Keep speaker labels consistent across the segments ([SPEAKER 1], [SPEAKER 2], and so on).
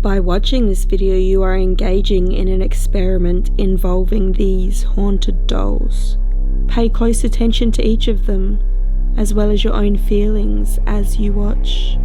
[SPEAKER 1] By watching this video, you are engaging in an experiment involving these haunted dolls. Pay close attention to each of them, as well as your own feelings as you watch.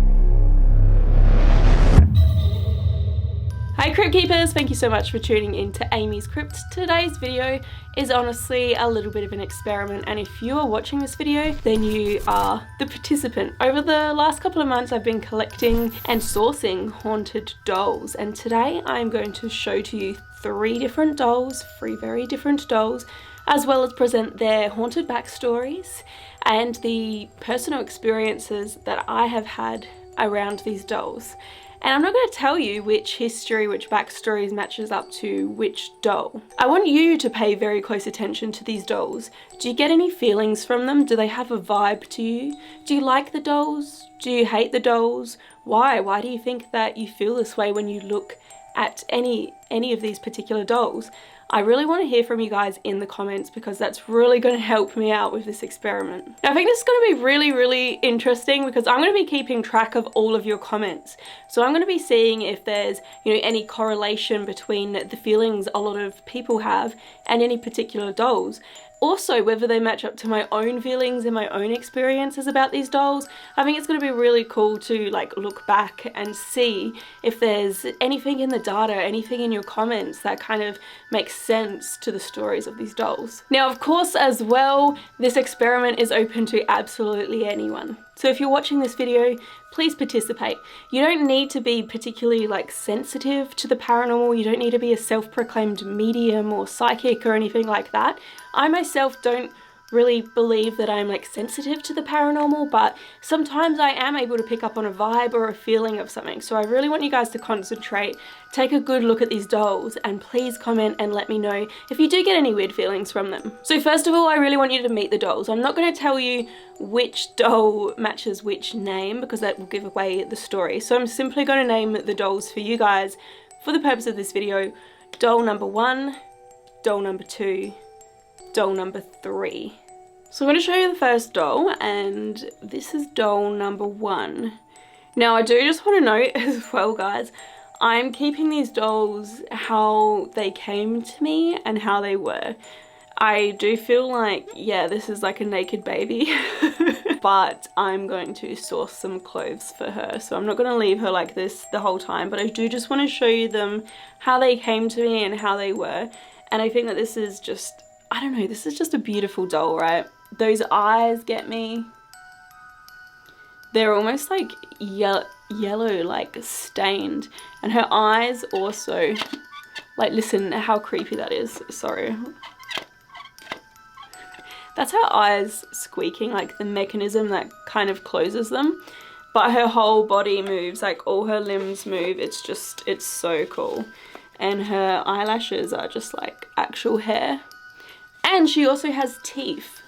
[SPEAKER 1] Hi Crypt Keepers, thank you so much for tuning in to AmysCrypt. Today's video is honestly a little bit of an experiment, and if you are watching this video, then you are the participant. Over the last couple of months, I've been collecting and sourcing haunted dolls, and today I'm going to show to you three very different dolls, as well as present their haunted backstories and the personal experiences that I have had around these dolls. And I'm not going to tell you which history, which backstories matches up to which doll. I want you to pay very close attention to these dolls. Do you get any feelings from them? Do they have a vibe to you? Do you like the dolls? Do you hate the dolls? Why? Why do you think that you feel this way when you look at any of these particular dolls? I really want to hear from you guys in the comments, because that's really going to help me out with this experiment. Now, I think this is going to be really interesting, because I'm going to be keeping track of all of your comments. So I'm going to be seeing if there's, any correlation between the feelings a lot of people have and any particular dolls. Also, whether they match up to my own feelings and my own experiences about these dolls. I think it's going to be really cool to look back and see if there's anything in the data, anything in your comments that kind of makes sense to the stories of these dolls. Now, of course, as well, this experiment is open to absolutely anyone. So if you're watching this video, please participate. You don't need to be particularly sensitive to the paranormal. You don't need to be a self-proclaimed medium or psychic or anything like that. I myself don't really believe that I'm sensitive to the paranormal, but sometimes I am able to pick up on a vibe or a feeling of something. So I really want you guys to concentrate, take a good look at these dolls, and please comment and let me know if you do get any weird feelings from them. So first of all, I really want you to meet the dolls. I'm not going to tell you which doll matches which name, because that will give away the story. So I'm simply going to name the dolls for you guys for the purpose of this video. Doll number 1, doll number 2, doll number 3. So I'm going to show you the first doll, and this is doll number 1. Now, I do just want to note as well, guys, I'm keeping these dolls how they came to me and how they were. I do feel like, yeah, this is like a naked baby, but I'm going to source some clothes for her. So I'm not going to leave her like this the whole time, but I do just want to show you them, how they came to me and how they were. And I think that this is just, I don't know, this is just a beautiful doll, right? Those eyes get me. They're almost like yellow, like stained. And her eyes also, listen how creepy that is. Sorry. That's her eyes squeaking, the mechanism that kind of closes them. But her whole body moves, all her limbs move. It's so cool. And her eyelashes are just actual hair. And she also has teeth.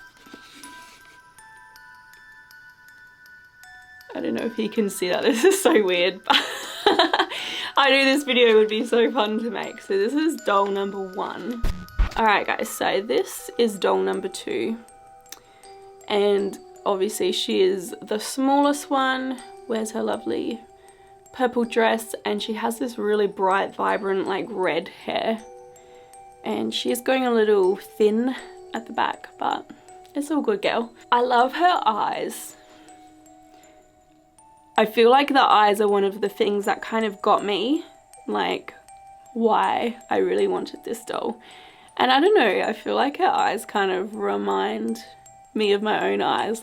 [SPEAKER 1] I don't know if you can see that. This is so weird. I knew this video would be so fun to make. So this is doll number 1. Alright guys, so this is doll number 2. And obviously she is the smallest one. Wears her lovely purple dress, and she has this really bright, vibrant, red hair. And she is going a little thin at the back, but it's all good, girl. I love her eyes. I feel like the eyes are one of the things that kind of got me, why I really wanted this doll. And I don't know, I feel like her eyes kind of remind me of my own eyes,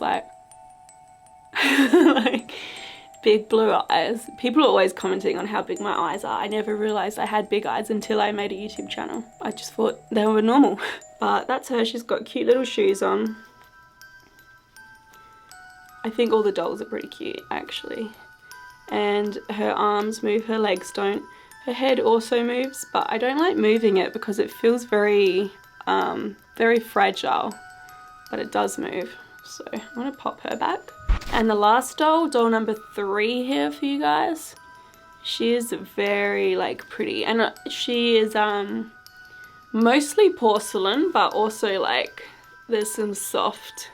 [SPEAKER 1] big blue eyes. People are always commenting on how big my eyes are. I never realized I had big eyes until I made a YouTube channel. I just thought they were normal. But that's her. She's got cute little shoes on. I think all the dolls are pretty cute, actually. And her arms move, her legs don't. Her head also moves, but I don't like moving it because it feels very fragile. But it does move. So I'm gonna pop her back. And the last doll, doll number 3 here for you guys. She is very pretty, and she is mostly porcelain, but also there's some soft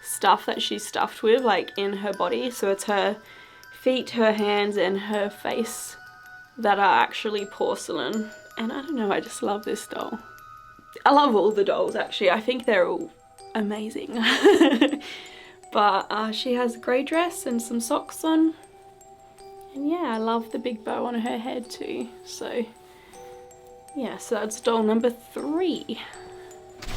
[SPEAKER 1] stuff that she's stuffed with in her body. So it's her feet, her hands, and her face that are actually porcelain. And I don't know, I just love this doll. I love all the dolls actually. I think they're all amazing. But she has a grey dress and some socks on. And yeah, I love the big bow on her head too. So yeah, so that's doll number 3.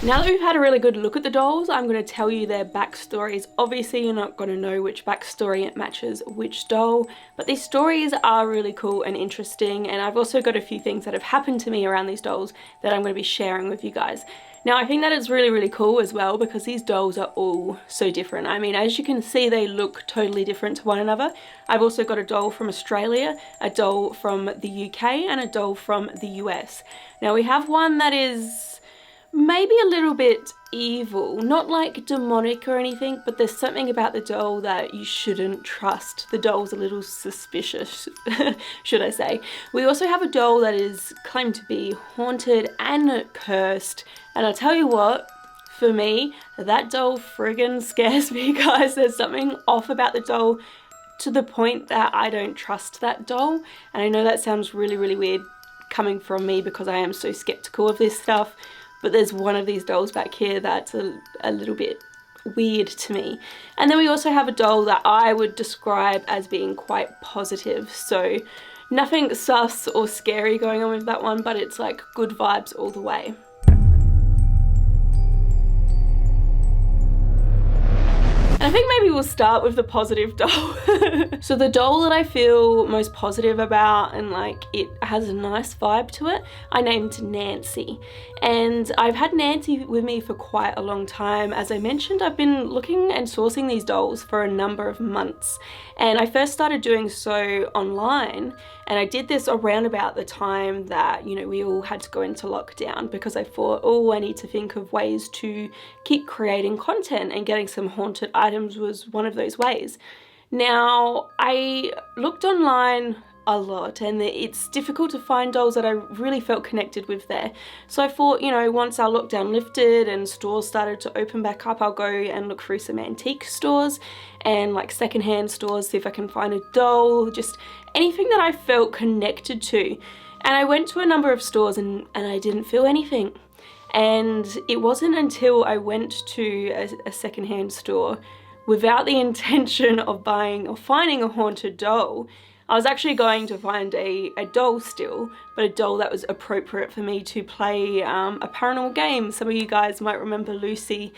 [SPEAKER 1] Now that we've had a really good look at the dolls, I'm going to tell you their backstories. Obviously you're not going to know which backstory matches which doll, but these stories are really cool and interesting, and I've also got a few things that have happened to me around these dolls that I'm going to be sharing with you guys. Now I think that it's really cool as well because these dolls are all so different. I mean, as you can see, they look totally different to one another. I've also got a doll from Australia, a doll from the UK, and a doll from the US. Now we have one that is maybe a little bit evil, not like demonic or anything, but there's something about the doll that you shouldn't trust. The doll's a little suspicious, should I say. We also have a doll that is claimed to be haunted and cursed, and I'll tell you what, for me, that doll friggin' scares me, guys. There's something off about the doll to the point that I don't trust that doll, and I know that sounds really weird coming from me because I am so skeptical of this stuff. But there's one of these dolls back here that's a little bit weird to me. And then we also have a doll that I would describe as being quite positive. So nothing sus or scary going on with that one, but it's like good vibes all the way. And I think maybe we'll start with the positive doll. So the doll that I feel most positive about and like it has a nice vibe to it, I named Nancy. And I've had Nancy with me for quite a long time. As I mentioned, I've been looking and sourcing these dolls for a number of months. And I first started doing so online, and I did this around about the time that, you know, we all had to go into lockdown, because I thought, oh, I need to think of ways to keep creating content, and getting some haunted items was one of those ways. Now, I looked online a lot, and it's difficult to find dolls that I really felt connected with there. So I thought, you know, once our lockdown lifted and stores started to open back up, I'll go and look through some antique stores and like secondhand stores, see if I can find a doll, just anything that I felt connected to. And I went to a number of stores and I didn't feel anything. And it wasn't until I went to a secondhand store without the intention of buying or finding a haunted doll. I was actually going to find a doll still, but a doll that was appropriate for me to play a paranormal game. Some of you guys might remember Lucy.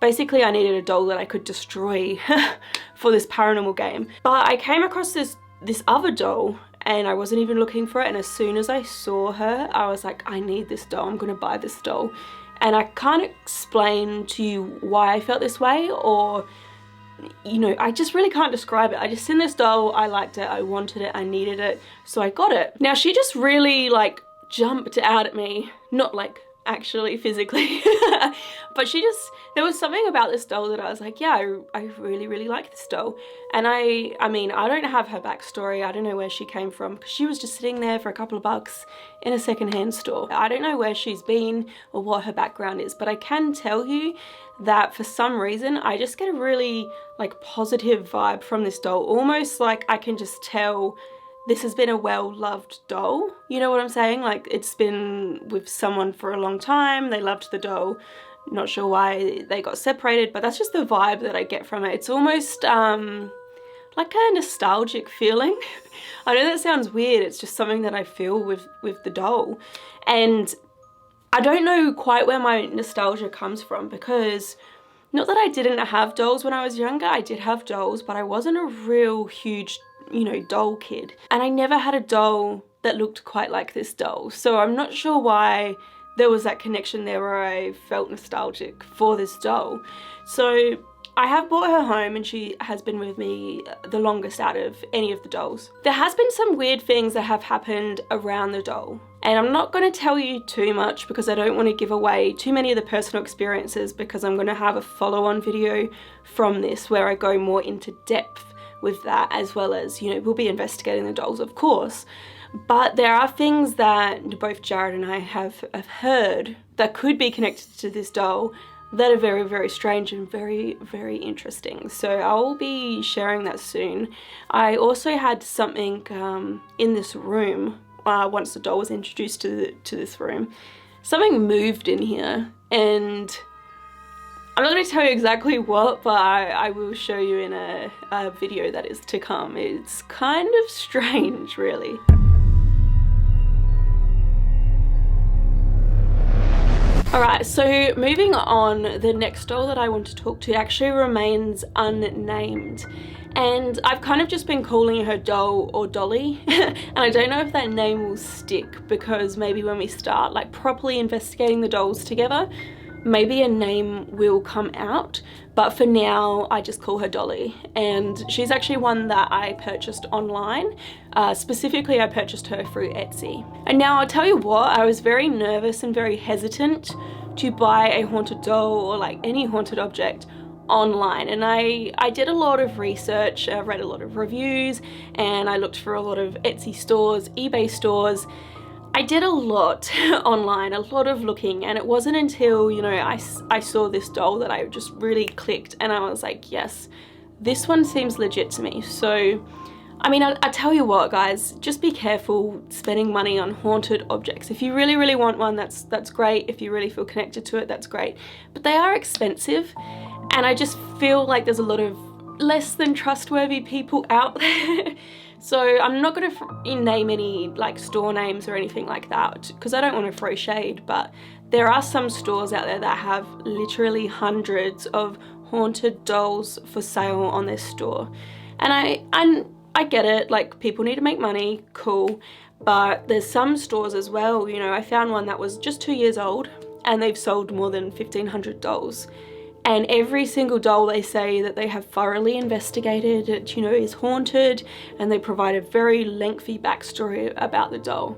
[SPEAKER 1] Basically, I needed a doll that I could destroy for this paranormal game. But I came across this other doll, and I wasn't even looking for it, and as soon as I saw her, I was like, I need this doll, I'm gonna buy this doll. And I can't explain to you why I felt this way, or, you know, I just really can't describe it. I just seen this doll, I liked it, I wanted it, I needed it, so I got it. Now, she just really like jumped out at me, not like actually physically, but there was something about this doll that I was like, yeah, I really like this doll. And I mean, I don't have her backstory, I don't know where she came from, because she was just sitting there for a couple of bucks in a secondhand store. I don't know where she's been or what her background is, but I can tell you that for some reason, I just get a really like positive vibe from this doll, almost like I can just tell this has been a well-loved doll. You know what I'm saying? Like, it's been with someone for a long time, they loved the doll, not sure why they got separated, but that's just the vibe that I get from it. It's almost like a nostalgic feeling. I know that sounds weird, it's just something that I feel with the doll. And I don't know quite where my nostalgia comes from, because not that I didn't have dolls when I was younger, I did have dolls, but I wasn't a real huge, you know, doll kid. And I never had a doll that looked quite like this doll. So I'm not sure why there was that connection there where I felt nostalgic for this doll. So I have brought her home, and she has been with me the longest out of any of the dolls. There has been some weird things that have happened around the doll, and I'm not going to tell you too much because I don't want to give away too many of the personal experiences, because I'm going to have a follow-on video from this where I go more into depth with that, as well as, you know, we'll be investigating the dolls, of course. But there are things that both Jared and I have heard that could be connected to this doll that are very strange and very interesting. So I'll be sharing that soon. I also had something in this room once the doll was introduced to this room. Something moved in here, and I'm not going to tell you exactly what, but I will show you in a video that is to come. It's kind of strange, really. Alright, so moving on, the next doll that I want to talk to actually remains unnamed. And I've kind of just been calling her Doll or Dolly, and I don't know if that name will stick, because maybe when we start like properly investigating the dolls together, maybe a name will come out, but for now I just call her Dolly. And she's actually one that I purchased online. Specifically, I purchased her through Etsy. And now I'll tell you what, I was very nervous and very hesitant to buy a haunted doll or like any haunted object online, and I did a lot of research, I read a lot of reviews, and I looked for a lot of Etsy stores, eBay stores. I did a lot online, a lot of looking, and it wasn't until, you know, I saw this doll that I just really clicked, and I was like, yes, this one seems legit to me. So I mean, I tell you what, guys, just be careful spending money on haunted objects. If you really, really want one, that's great. If you really feel connected to it, that's great. But they are expensive, and I just feel like there's a lot of less than trustworthy people out there. So I'm not going to name any like store names or anything like that, because I don't want to throw shade, but there are some stores out there that have literally hundreds of haunted dolls for sale on their store. And I get it, like people need to make money, cool, but there's some stores as well, you know, I found one that was just 2 years old and they've sold more than 1,500 dolls. And every single doll they say that they have thoroughly investigated, it, you know, is haunted, and they provide a very lengthy backstory about the doll.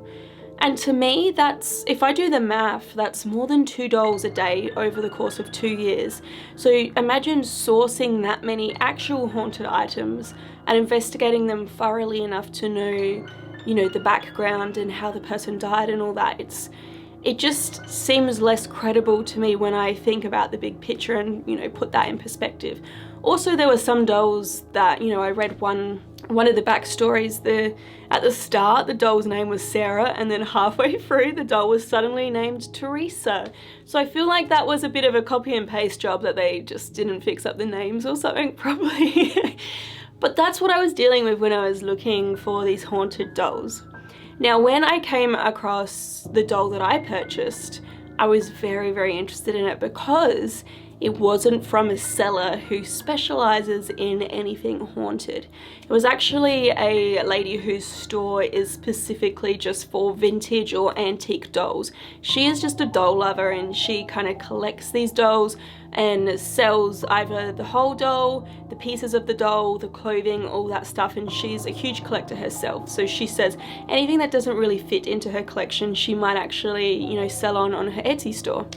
[SPEAKER 1] And to me, that's, if I do the math, that's more than 2 dolls a day over the course of 2 years. So imagine sourcing that many actual haunted items and investigating them thoroughly enough to know, you know, the background and how the person died and all that. It just seems less credible to me when I think about the big picture and, you know, put that in perspective. Also, there were some dolls that, you know, I read one of the backstories. At the start, the doll's name was Sarah, and then halfway through, the doll was suddenly named Teresa. So I feel like that was a bit of a copy and paste job, that they just didn't fix up the names or something probably. But that's what I was dealing with when I was looking for these haunted dolls. Now, when I came across the doll that I purchased, I was very, very interested in it because it wasn't from a seller who specializes in anything haunted. It was actually a lady whose store is specifically just for vintage or antique dolls. She is just a doll lover, and she kind of collects these dolls and sells either the whole doll, the pieces of the doll, the clothing, all that stuff, and she's a huge collector herself. So she says anything that doesn't really fit into her collection, she might actually, you know, sell on her Etsy store.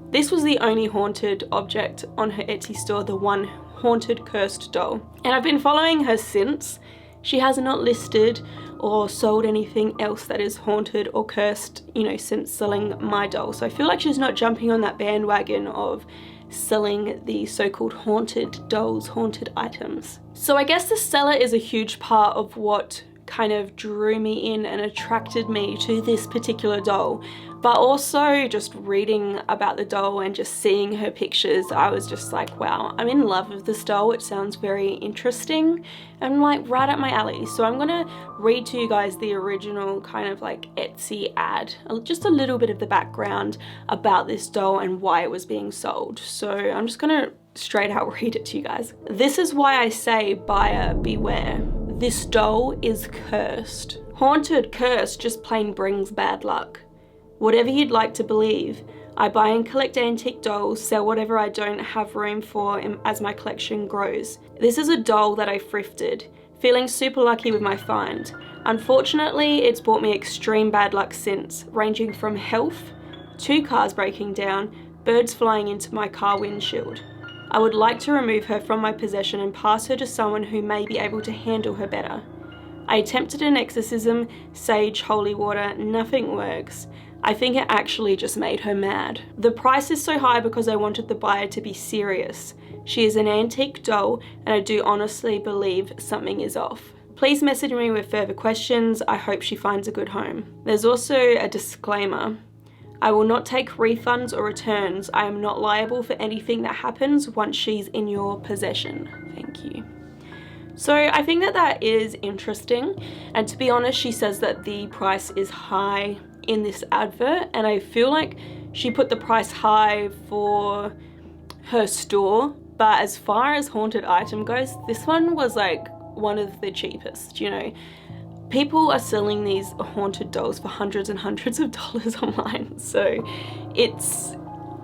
[SPEAKER 1] This was the only haunted object on her Etsy store, the one haunted cursed doll. And I've been following her since. She has not listed or sold anything else that is haunted or cursed, you know, since selling my doll. So I feel like she's not jumping on that bandwagon of selling the so-called haunted dolls, haunted items. So I guess the seller is a huge part of what kind of drew me in and attracted me to this particular doll. But also just reading about the doll and just seeing her pictures, I was just like, wow, I'm in love with this doll. It sounds very interesting and like right up my alley. So I'm gonna read to you guys the original kind of like Etsy ad, just a little bit of the background about this doll and why it was being sold. So I'm just gonna straight out read it to you guys. This is why I say, buyer beware. This doll is cursed. Haunted, cursed just plain brings bad luck. Whatever you'd like to believe, I buy and collect antique dolls, sell whatever I don't have room for as my collection grows. This is a doll that I thrifted, feeling super lucky with my find. Unfortunately, it's brought me extreme bad luck since, ranging from health, 2 cars breaking down, birds flying into my car windshield. I would like to remove her from my possession and pass her to someone who may be able to handle her better. I attempted an exorcism, sage, holy water, nothing works. I think it actually just made her mad. The price is so high because I wanted the buyer to be serious. She is an antique doll, and I do honestly believe something is off. Please message me with further questions. I hope she finds a good home. There's also a disclaimer. I will not take refunds or returns. I am not liable for anything that happens once she's in your possession. Thank you. So I think that that is interesting, and to be honest, she says that the price is high in this advert, and I feel like she put the price high for her store, but as far as haunted item goes, this one was like one of the cheapest, you know. People are selling these haunted dolls for hundreds and hundreds of dollars online, so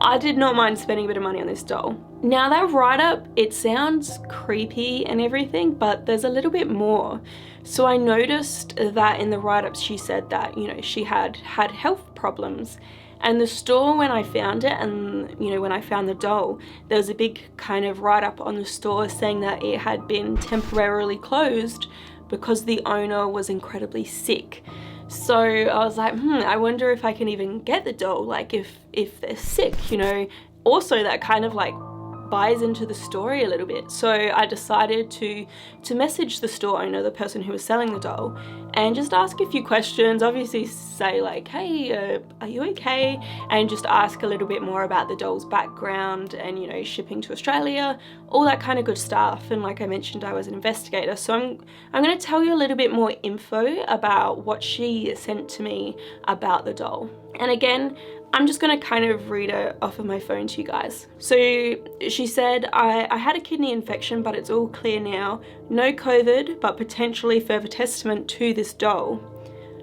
[SPEAKER 1] I did not mind spending a bit of money on this doll. Now that write-up, it sounds creepy and everything, but there's a little bit more. So I noticed that in the write-ups she said that, you know, she had health problems. And the store, when I found it, and you know, when I found the doll, there was a big kind of write-up on the store saying that it had been temporarily closed because the owner was incredibly sick. So I was like, I wonder if I can even get the doll, like if they're sick, you know. Also, that kind of like buys into the story a little bit. So I decided to message the store owner, the person who was selling the doll, and just ask a few questions. Obviously say like, hey, are you okay? And just ask a little bit more about the doll's background and, you know, shipping to Australia, all that kind of good stuff. And like I mentioned, I was an investigator, so I'm going to tell you a little bit more info about what she sent to me about the doll. And again, I'm just going to kind of read it off of my phone to you guys. So she said, I had a kidney infection, but it's all clear now. No COVID, but potentially further testament to this doll.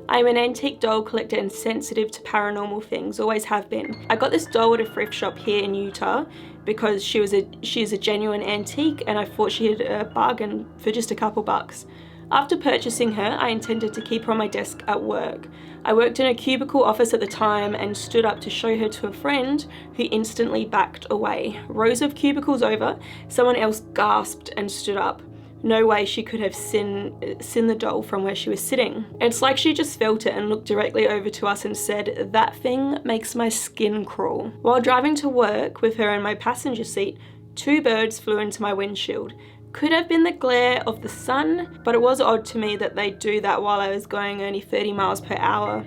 [SPEAKER 1] I'm an antique doll collector and sensitive to paranormal things, always have been. I got this doll at a thrift shop here in Utah because she is a genuine antique, and I thought she had a bargain for just a couple bucks. After purchasing her, I intended to keep her on my desk at work. I worked in a cubicle office at the time and stood up to show her to a friend who instantly backed away. Rows of cubicles over, someone else gasped and stood up. No way she could have seen the doll from where she was sitting. It's like she just felt it and looked directly over to us and said, "That thing makes my skin crawl." While driving to work with her in my passenger seat, 2 birds flew into my windshield. Could have been the glare of the sun, but it was odd to me that they'd do that while I was going only 30 miles per hour.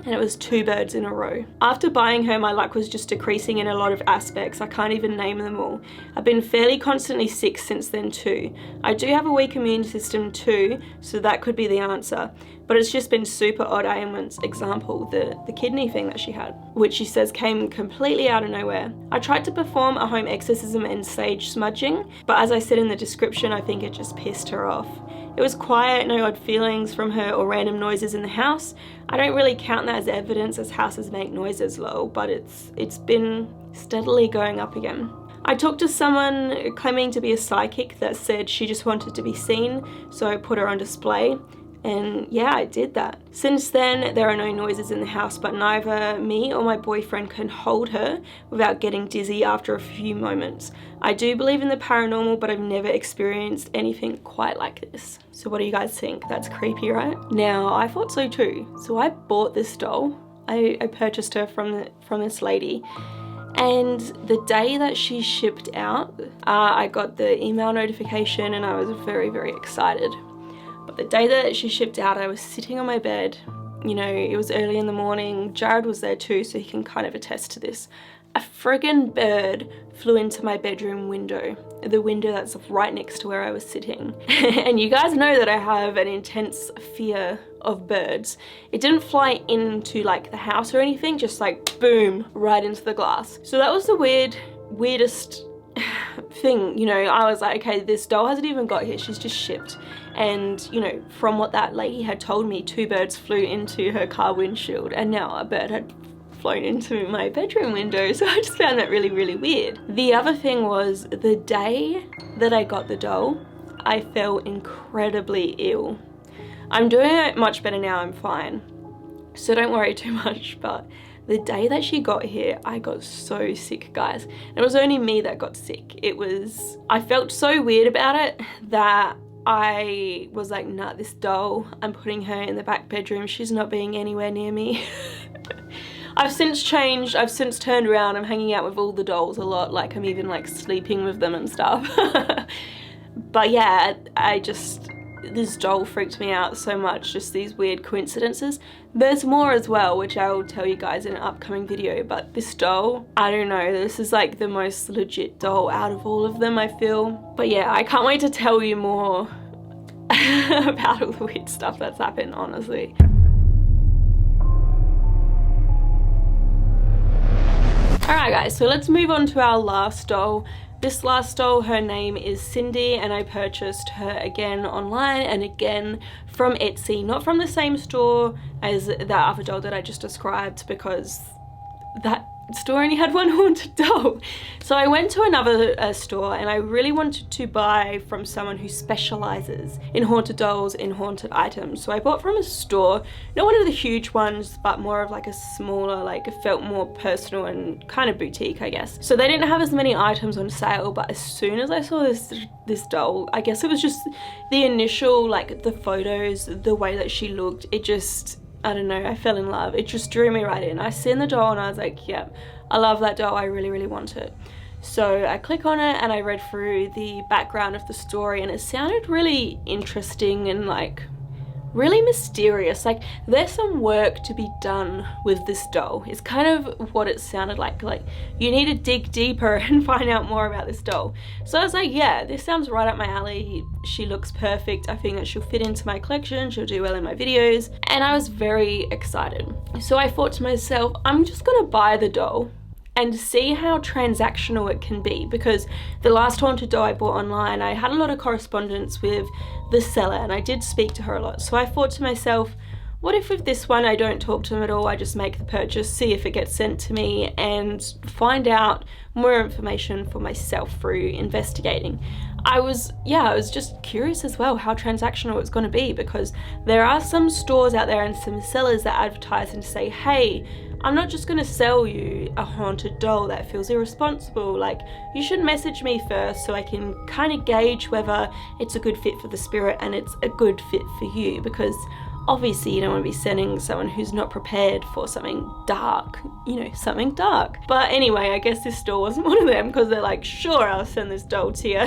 [SPEAKER 1] And it was 2 birds in a row. After buying her, my luck was just decreasing in a lot of aspects. I can't even name them all. I've been fairly constantly sick since then too. I do have a weak immune system too, so that could be the answer. But it's just been super odd ailments. Example, the kidney thing that she had, which she says came completely out of nowhere. I tried to perform a home exorcism and sage smudging, but as I said in the description, I think it just pissed her off. It was quiet, no odd feelings from her or random noises in the house. I don't really count that as evidence, as houses make noises, lol, but it's been steadily going up again. I talked to someone claiming to be a psychic that said she just wanted to be seen, so I put her on display. And yeah, I did that. Since then, there are no noises in the house, but neither me or my boyfriend can hold her without getting dizzy after a few moments. I do believe in the paranormal, but I've never experienced anything quite like this. So what do you guys think? That's creepy, right? Now, I thought so too. So I bought this doll. I purchased her from this lady. And the day that she shipped out, I got the email notification and I was very, very excited. But the day that she shipped out, I was sitting on my bed. You know, it was early in the morning. Jared was there too, so he can kind of attest to this. A friggin' bird flew into my bedroom window, the window that's right next to where I was sitting. And you guys know that I have an intense fear of birds. It didn't fly into like the house or anything, just like boom, right into the glass. So that was the weirdest thing, you know. I was like, okay, this doll hasn't even got here, she's just shipped. And you know, from what that lady had told me, 2 birds flew into her car windshield, and now a bird had flown into my bedroom window. So I just found that really, really weird. The other thing was, the day that I got the doll, I felt incredibly ill. I'm doing much better now, I'm fine, so don't worry too much, but the day that she got here, I got so sick, guys. And it was only me that got sick. I felt so weird about it that I was like, nah, this doll, I'm putting her in the back bedroom. She's not being anywhere near me. I've since changed, I've since turned around, I'm hanging out with all the dolls a lot, like I'm even like sleeping with them and stuff. But yeah, this doll freaked me out so much, just these weird coincidences. There's more as well, which I will tell you guys in an upcoming video, but this doll, I don't know, this is like the most legit doll out of all of them, I feel. But yeah, I can't wait to tell you more about all the weird stuff that's happened, honestly. Alright guys, so let's move on to our last doll. This last doll, her name is Cindy, and I purchased her again online and again from Etsy. Not from the same store as that other doll that I just described, because that store only had one haunted doll. So I went to another store, and I really wanted to buy from someone who specializes in haunted dolls, in haunted items. So I bought from a store, not one of the huge ones, but more of like a smaller, like it felt more personal and kind of boutique, I guess. So they didn't have as many items on sale, but as soon as I saw this doll, I guess it was just the initial, like the photos, the way that she looked, it just, I don't know, I fell in love. It just drew me right in. I seen the doll and I was like, yeah, I love that doll. I really, really want it. So I click on it and I read through the background of the story, and it sounded really interesting and like really mysterious. Like there's some work to be done with this doll. It's kind of what it sounded like you need to dig deeper and find out more about this doll. So I was like, yeah, this sounds right up my alley. She looks perfect. I think that she'll fit into my collection. She'll do well in my videos. And I was very excited. So I thought to myself, I'm just gonna buy the doll and see how transactional it can be, because the last haunted doll I bought online, I had a lot of correspondence with the seller and I did speak to her a lot. So I thought to myself, what if with this one I don't talk to them at all, I just make the purchase, see if it gets sent to me, and find out more information for myself through investigating. I was just curious as well how transactional it's going to be, because there are some stores out there and some sellers that advertise and say, hey, I'm not just going to sell you a haunted doll that feels irresponsible. Like, you should message me first so I can kind of gauge whether it's a good fit for the spirit and it's a good fit for you, because obviously you don't want to be sending someone who's not prepared for something dark, you know, something dark. But anyway, I guess this store wasn't one of them, because they're like, sure, I'll send this doll to you.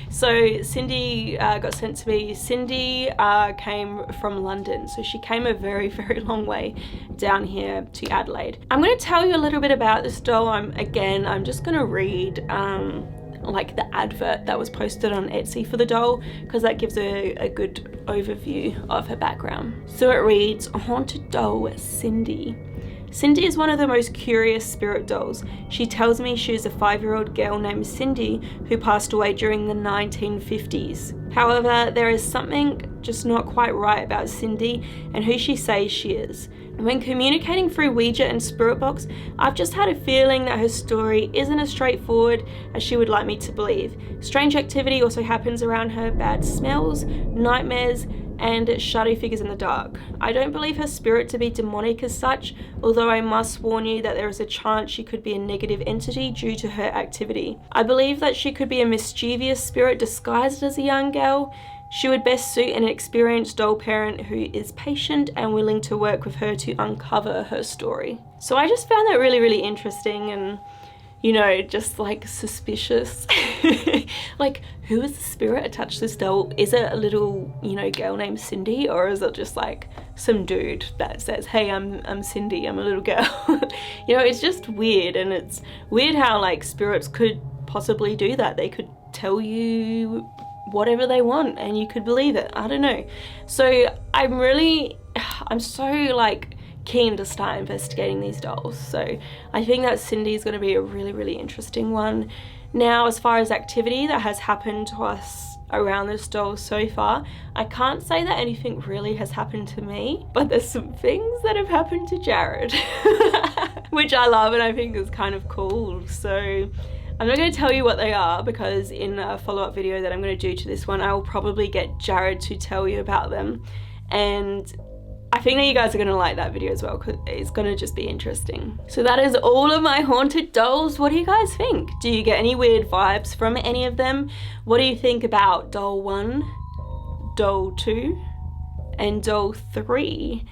[SPEAKER 1] So Cindy got sent to me. Cindy came from London, so she came a very, very long way down here to Adelaide. I'm going to tell you a little bit about this doll. I'm just going to read like the advert that was posted on Etsy for the doll, because that gives a good overview of her background. So it reads, Haunted Doll Cindy. Cindy is one of the most curious spirit dolls. She tells me she is a 5-year-old girl named Cindy who passed away during the 1950s. However, there is something just not quite right about Cindy and who she says she is. When communicating through Ouija and Spirit Box, I've just had a feeling that her story isn't as straightforward as she would like me to believe. Strange activity also happens around her, bad smells, nightmares, and shadow figures in the dark. I don't believe her spirit to be demonic as such, although I must warn you that there is a chance she could be a negative entity due to her activity. I believe that she could be a mischievous spirit disguised as a young girl. She would best suit an experienced doll parent who is patient and willing to work with her to uncover her story. So I just found that really, really interesting and, you know, just like suspicious. Like, who is the spirit attached to this doll? Is it a little, you know, girl named Cindy, or is it just like some dude that says, hey, I'm Cindy, I'm a little girl? You know, it's just weird, and it's weird how like spirits could possibly do that. They could tell you whatever they want and you could believe it. I don't know. So I'm so like keen to start investigating these dolls. So I think that Cindy is going to be a really, really interesting one. Now, as far as activity that has happened to us around this doll so far, I can't say that anything really has happened to me, but there's some things that have happened to Jared, which I love and I think is kind of cool. So I'm not going to tell you what they are, because in a follow-up video that I'm going to do to this one, I will probably get Jared to tell you about them. And I think that you guys are going to like that video as well, because it's going to just be interesting. So that is all of my haunted dolls. What do you guys think? Do you get any weird vibes from any of them? What do you think about doll 1, doll 2, and doll 3?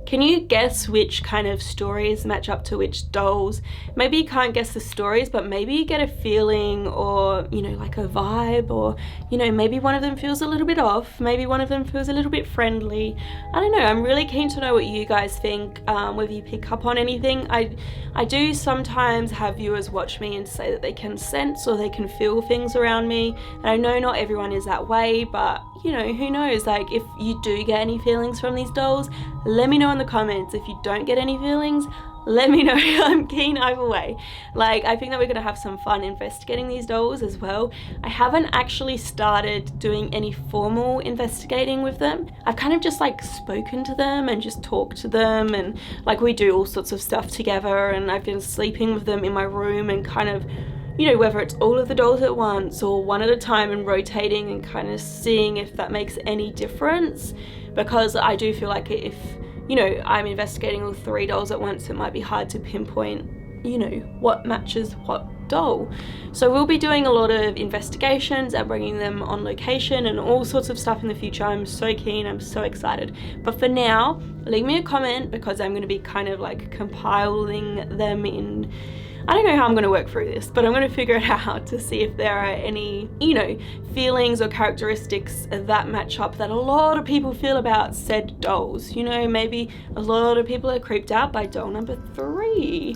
[SPEAKER 1] Can you guess which kind of stories match up to which dolls? Maybe you can't guess the stories, but maybe you get a feeling, or, you know, like a vibe, or, you know, maybe one of them feels a little bit off, maybe one of them feels a little bit friendly. I don't know, I'm really keen to know what you guys think, whether you pick up on anything. I do sometimes have viewers watch me and say that they can sense or they can feel things around me, and I know not everyone is that way, but you know, who knows, like if you do get any feelings from these dolls, let me know in the comments. If you don't get any feelings, let me know. I'm keen either way. Like, I think that we're gonna have some fun investigating these dolls as well. I haven't actually started doing any formal investigating with them. I've kind of just like spoken to them and just talked to them, and like we do all sorts of stuff together, and I've been sleeping with them in my room and kind of, you know, whether it's all of the dolls at once or one at a time and rotating and kind of seeing if that makes any difference, because I do feel like if, you know, I'm investigating all 3 dolls at once, it might be hard to pinpoint, you know, what matches what doll. So we'll be doing a lot of investigations and bringing them on location and all sorts of stuff in the future. I'm so keen, I'm so excited. But for now, leave me a comment, because I'm going to be kind of like compiling them in, I don't know how I'm going to work through this, but I'm going to figure it out to see if there are any, you know, feelings or characteristics that match up that a lot of people feel about said dolls. You know, maybe a lot of people are creeped out by doll number 3.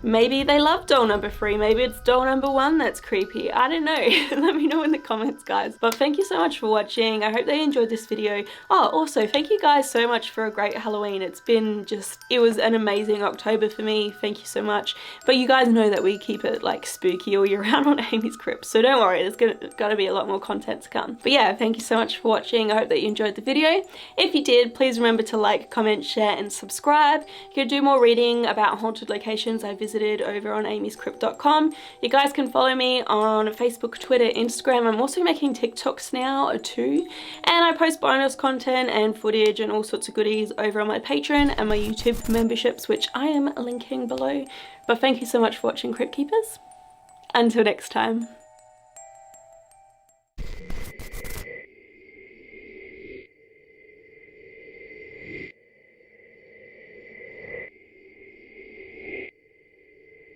[SPEAKER 1] Maybe they love doll number 3, maybe it's doll number 1 that's creepy. I don't know. Let me know in the comments, guys. But thank you so much for watching. I hope they enjoyed this video. Oh, also, thank you guys so much for a great Halloween. It's been just, it was an amazing October for me. Thank you so much. But you guys know that we keep it like spooky all year round on AmysCrypt, so don't worry, there's gotta be a lot more content to come. But yeah, thank you so much for watching. I hope that you enjoyed the video. If you did, please remember to like, comment, share, and subscribe. You can do more reading about haunted locations I visited over on AmysCrypt.com. You guys can follow me on Facebook, Twitter, Instagram. I'm also making TikToks now too, and I post bonus content and footage and all sorts of goodies over on my Patreon and my YouTube memberships, which I am linking below. But thank you so much for watching, Crypt Keepers. Until next time.